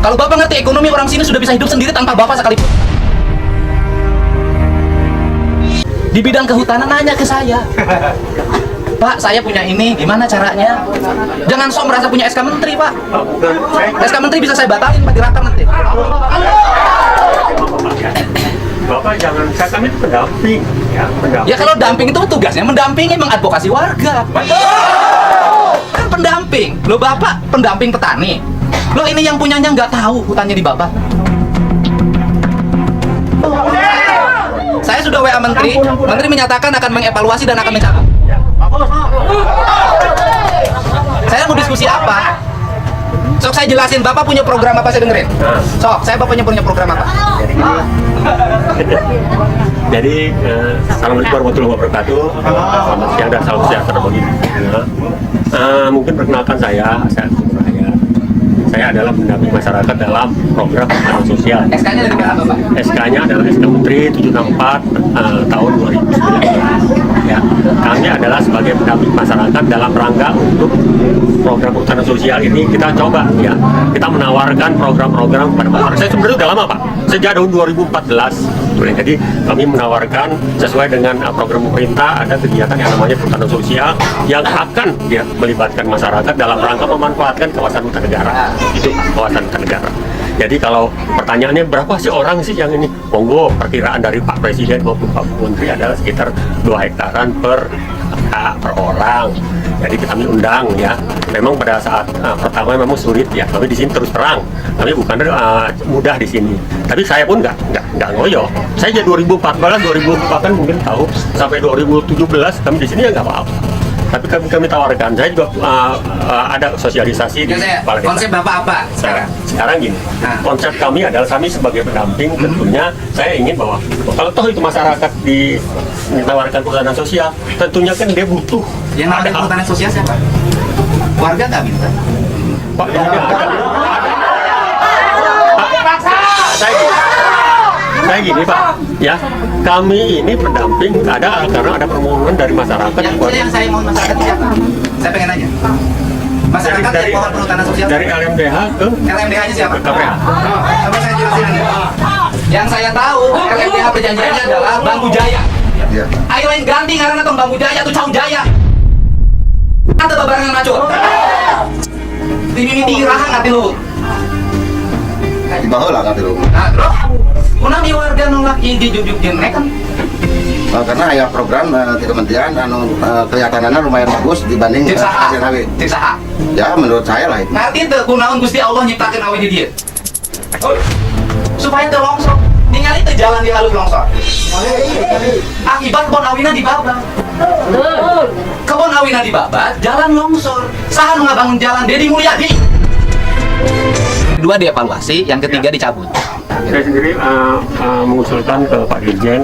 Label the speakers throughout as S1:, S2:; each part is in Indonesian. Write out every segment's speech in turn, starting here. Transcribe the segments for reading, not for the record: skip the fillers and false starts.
S1: Kalau Bapak ngerti ekonomi, orang sini sudah bisa hidup sendiri tanpa Bapak sekalipun. Di bidang kehutanan nanya ke saya, Pak, saya punya ini, gimana caranya? Jangan sok merasa punya SK Menteri, Pak. SK Menteri bisa saya batalin, Pak, di rakam nanti.
S2: Bapak jangan, kami itu pendamping, ya, pendamping.
S1: Ya kalau damping itu tugasnya mendampingi, mengadvokasi warga. Kan pendamping. Loh Bapak pendamping petani. Loh ini yang punyanya nggak tahu hutannya di Bapak. Saya sudah WA Menteri, Menteri menyatakan akan mengevaluasi dan akan mencabut. Saya mau diskusi apa? Sok saya jelasin, Bapak punya program apa, saya dengerin. Sok, saya Bapaknya punya program apa?
S2: Jadi, Assalamualaikum warahmatullahi wabarakatuh. Selamat siang dan salam sejahtera bagi kita. Mungkin perkenalkan saya Suraya. Saya adalah pendamping masyarakat dalam program perhutanan sosial.
S1: SK-nya dari mana, Bapak?
S2: SK-nya adalah SK Menteri 764 tahun 2019. Ya, kami adalah sebagai pendamping masyarakat dalam rangka untuk program perhutanan sosial ini kita coba ya, kita menawarkan program-program kepada masyarakat. Saya sebenarnya udah lama Pak, sejak tahun 2014. Jadi kami menawarkan sesuai dengan program pemerintah ada kegiatan yang namanya perhutanan sosial yang akan ya, melibatkan masyarakat dalam rangka memanfaatkan kawasan hutan negara. Itu kawasan hutan negara. Jadi kalau pertanyaannya berapa sih orang sih yang ini? Monggo, perkiraan dari Pak Presiden maupun Pak Menteri adalah sekitar 2 hektaran per orang. Jadi kami undang ya. Memang pada saat pertama memang sulit ya. Kami di sini terus terang. Kami bukan mudah di sini. Tapi saya pun nggak ngoyo. Saya jadi 2014, 2004 mungkin tahu sampai 2017 kami di sini ya nggak apa-apa. Tapi kami tawarkan, saya juga ada sosialisasi di kepala desa.
S1: Konsep Bapak apa sekarang?
S2: Sekarang gini, konsep kami adalah kami sebagai pendamping tentunya saya ingin bahwa kalau toh itu masyarakat ditawarkan perhutanan sosial, tentunya kan dia butuh.
S1: Yang ada perhutanan sosial siapa? Warga nggak minta.
S2: Pak, ini ada. Saya gini Pak, ya kami ini pendamping ada karena ada permohonan dari masyarakat.
S1: Yang saya mau masyarakat siapa? Saya pengen nanya. Masyarakat dari, yang mohon perhutanan sosial
S2: dari LMDH ke
S1: LMDH-nya siapa?
S2: KPH.
S1: Coba saya jelasin. Yang saya tahu LMDH perjanjiannya adalah Bambu Jaya. Ayo yang ganti karena tong Bambu Jaya tuh Cau Jaya. Atau babarangan macul. Dimimiti rahang hati lu.
S3: Di bawah lah kan dulu.
S1: Nah, terus kunami warga nolak ide jujuk jenek kan?
S3: Karena ya program di kementerian kelihatannya lumayan bagus dibanding hasil kami.
S1: Saha.
S3: Ya menurut saya lah itu.
S1: Ngerti tuh kunaon Gusti Allah nyiptakeun awe di dieu. Supaya teu longsor. Ningali teu jalan di halus longsor. Akibat kebon awina dibabat. Kebon awina dibabat, jalan longsor. Saha nu ngabangun jalan? Dedi Mulyadi. Kedua dievaluasi, yang ketiga dicabut.
S2: Saya sendiri mengusulkan ke Pak Dirjen,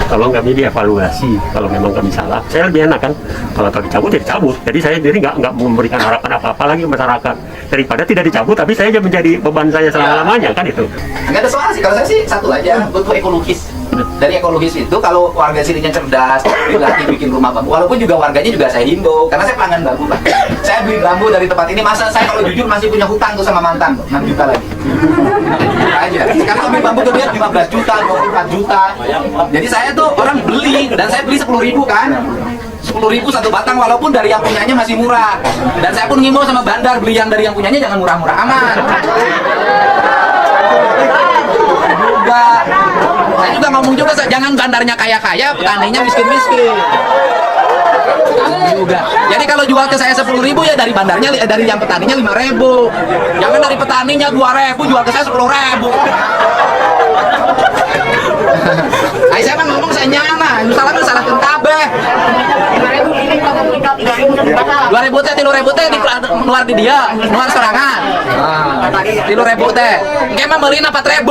S2: tolong kami dievaluasi kalau memang kami salah. Saya lebih enak kan, kalau dicabut ya dicabut. Jadi saya sendiri nggak memberikan harapan apa-apa lagi ke masyarakat. Daripada tidak dicabut, tapi saya aja menjadi beban saya selama-lamanya kan itu.
S1: Nggak ada soal sih, kalau saya sih satu aja, butuh ekologis. Dari ekologis itu kalau warga sininya cerdas, dilatih bikin rumah bambu. Walaupun juga warganya juga saya himbau, karena saya pelanggan bambu Pak. Saya beli bambu dari tempat ini, masa saya kalau jujur masih punya hutang tuh sama mantan 6 juta lagi. Aja. Sekarang beli bambu tuh dia 15 juta, 24 juta. Jadi saya tuh orang beli, dan saya beli 10.000 kan. 10.000 satu batang, walaupun dari yang punyanya masih murah. Dan saya pun ngimbau sama bandar, beli yang dari yang punyanya jangan murah-murah aman. Saya juga ngomong juga, jangan bandarnya kaya-kaya, petaninya miskin-miskin. Juga. Jadi kalau jual ke saya 10.000 ya dari bandarnya, dari yang petaninya 5.000. Jangan dari petaninya 2.000 jual ke saya 10.000. Ay, saya mah ngomong saya nyana, salah kentabeh. 2.000 teh, 3.000 teh keluar di dia, keluar sorangan. 3.000 teh, emang beliin 4.000.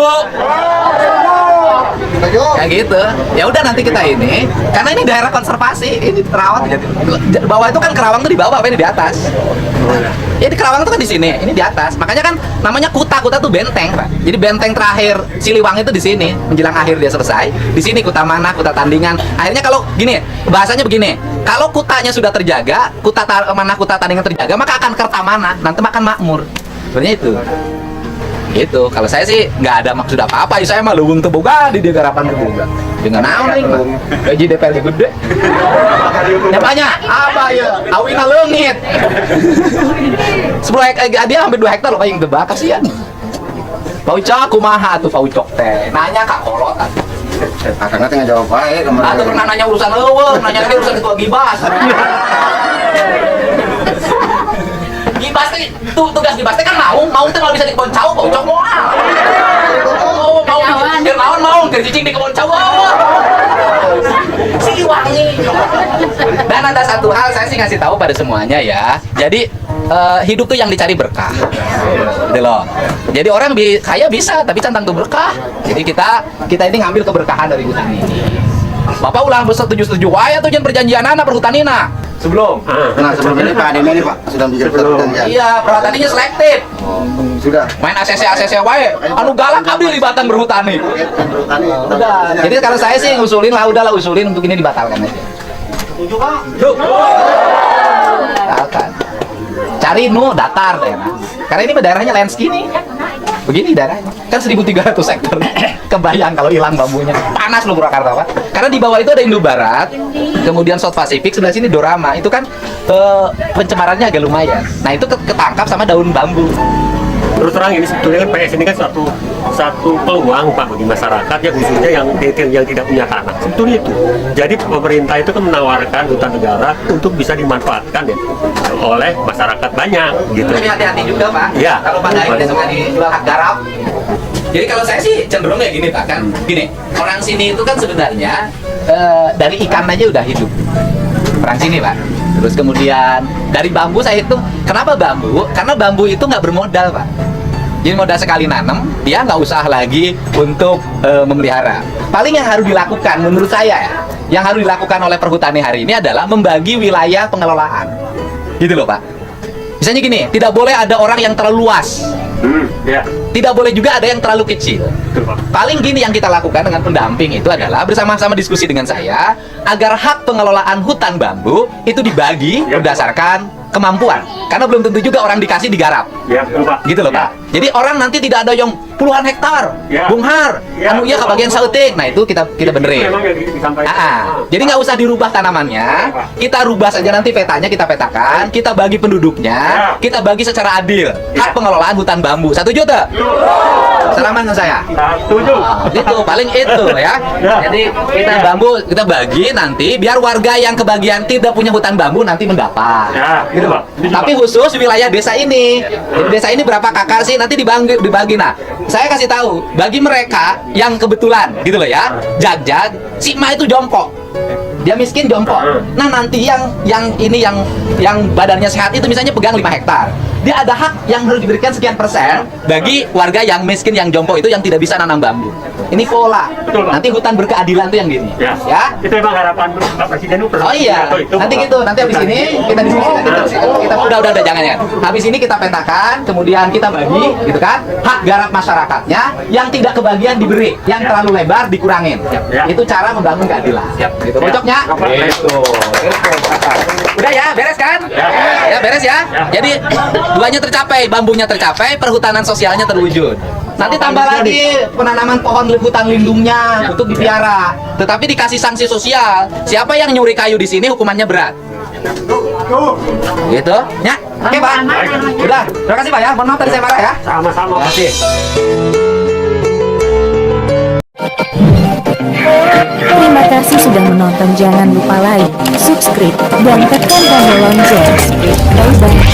S1: Kayak gitu. Ya udah nanti kita ini, karena ini daerah konservasi, ini terawat. Bawah itu kan Kerawang tuh di bawah, apa ini di atas. Ya di Kerawang itu kan di sini, ini di atas. Makanya kan namanya Kuta tuh benteng, Pak. Jadi benteng terakhir Siliwangi itu di sini, menjelang akhir dia selesai. Di sini Kuta mana, Kuta Tandingan. Akhirnya kalau gini, bahasanya begini. Kalau kutanya sudah terjaga, Kuta Tandingan terjaga, maka akan Kertamana, nanti makan makmur. Sebenarnya itu. Gitu. Kalau saya sih nggak ada maksud apa-apa. Saya mah leuweung teu boga di garapan teu boga. Dengan naon aing mah. Gaji DPR gede. Nyapanya? Apa ya? Awina leungit. 10 hektar dia hampir 2 hektar loh yang tebak kasihan. Paucok kumaha tuh paucok teh? Nanya Kak Kolot atuh.
S3: Karena tengah jawab baik kemarin.
S1: Atau pernah nanya urusan leuweung, nanya lagi urusan ketua Gibas. Gibas teh tugas Gibas teh kan mau teh kalau bisa di kebon cau paucok moal. Mau keur naon mau keur cicing di kebon cau. Si wangi. Dan ada satu hal saya sih ngasih tahu pada semuanya ya. Jadi hidup tuh yang dicari berkah. Gitu loh. Jadi orang kaya bisa tapi centang tuh berkah. Jadi kita ini ngambil keberkahan dari hutan ini. Bapak ulang setuju wae tuh jangan perjanjian perhutanina. Sebelum.
S3: Nah, sebelum ini Pak Ademi ini Pak sudah menjadi perhutanian.
S1: Iya, perhutaninya selektif.
S3: Sudah.
S1: Main ACC wae. Anu galak abdi libatan berhutani. Udah. Jadi kalau saya sih ngusulin lah udahlah usulin untuk ini dibatalkan aja.
S3: Setuju Pak?
S1: Batalkan. Cari datar daerah. Karena ini daerahnya landscape nih. Begini daerahnya. Kan 1.300 hektar. Kebayang kalau hilang bambunya. Panas loh Purwakarta, Pak. Karena di bawah itu ada Indo Barat, kemudian South Pacific, sebelah sini Dorama. Itu kan pencemarannya agak lumayan. Nah, itu ketangkap sama daun bambu.
S2: Terus terang ini sebetulnya kan PS ini kan satu peluang Pak bagi masyarakat ya khususnya yang tidak punya tanah. Sebetulnya itu. Jadi pemerintah itu kan menawarkan hutan negara untuk bisa dimanfaatkan ya oleh masyarakat banyak gitu.
S1: Tapi hati-hati juga Pak.
S2: Ya.
S1: Kalau Pak Daeng dia suka di hak garap. Jadi kalau saya sih cenderung kayak gini Pak kan. Gini, orang sini itu kan sebenarnya dari ikan aja udah hidup. Orang sini Pak. Terus kemudian dari bambu saya hitung, kenapa bambu? Karena bambu itu nggak bermodal Pak. Jadi modal sekali nanam, dia nggak usah lagi untuk memelihara. Paling yang harus dilakukan menurut saya ya, yang harus dilakukan oleh perhutani hari ini adalah membagi wilayah pengelolaan. Gitu loh Pak. Misalnya gini, tidak boleh ada orang yang terlalu luas.
S2: Ya.
S1: Tidak boleh juga ada yang terlalu kecil. Paling gini yang kita lakukan dengan pendamping itu adalah bersama-sama diskusi dengan saya agar hak pengelolaan hutan bambu itu dibagi berdasarkan kemampuan. Karena belum tentu juga orang dikasih digarap.
S2: Ya, betul, Pak.
S1: Gitu loh
S2: Ya.
S1: Pak. Jadi orang nanti tidak ada yang puluhan hektar,
S2: Ya.
S1: bunghar,
S2: Ya,
S1: anu iya kebagian sautik. Nah itu kita benerin.
S2: Memang yang disampaikan.
S1: Jadi nggak usah dirubah tanamannya, kita rubah saja nanti petanya kita petakan, kita bagi penduduknya, kita bagi secara adil hak pengelolaan hutan bambu. Satu juta. Salaman dengan saya.
S2: Setuju.
S1: Itu paling itu ya. Jadi kita bagi nanti biar warga yang kebagian tidak punya hutan bambu nanti mendapat.
S2: Ya,
S1: Gitu.
S2: Pak.
S1: Tapi khusus wilayah desa ini. Jadi desa ini berapa kakak sih nanti dibagi. Nah, saya kasih tahu bagi mereka yang kebetulan gitu loh ya. Jag si Ma itu jongkok. Dia miskin jongkok. Nah, nanti yang badannya sehat itu misalnya pegang 5 hektar. Dia ada hak yang harus diberikan sekian persen bagi warga yang miskin yang jongkok itu yang tidak bisa nanam bambu. Ini pola.
S2: Betul, Pak.
S1: Nanti hutan berkeadilan tuh yang gini.
S2: Ya. Itu memang harapan Pak Presiden itu.
S1: Oh iya, nanti gitu, nanti habis ini kita diskusi kita udah jangan ya. Habis ini kita petakan, kemudian kita bagi, gitu kan? Hak garap masyarakatnya yang tidak kebagian diberi, yang terlalu lebar dikurangin.
S2: Ya.
S1: Itu cara membangun keadilan. Gitu, cocoknya? Gitu. Udah ya, beres kan? Ya, beres ya. Jadi duanya tercapai, bambunya tercapai, perhutanan sosialnya terwujud. Nanti tambah lagi penanaman pohon hutan lindungnya untuk dipiara. Tetapi dikasih sanksi sosial. Siapa yang nyuri kayu di sini hukumannya berat. Gitu, ya. Oke, Pak. Udah. Terima kasih, Pak ya. Mohon maaf tadi saya marah ya.
S2: Sama-sama.
S1: Terima kasih.
S4: Terima kasih sudah menonton. Jangan lupa like, subscribe, dan tekan tombol lonceng. Bye bye.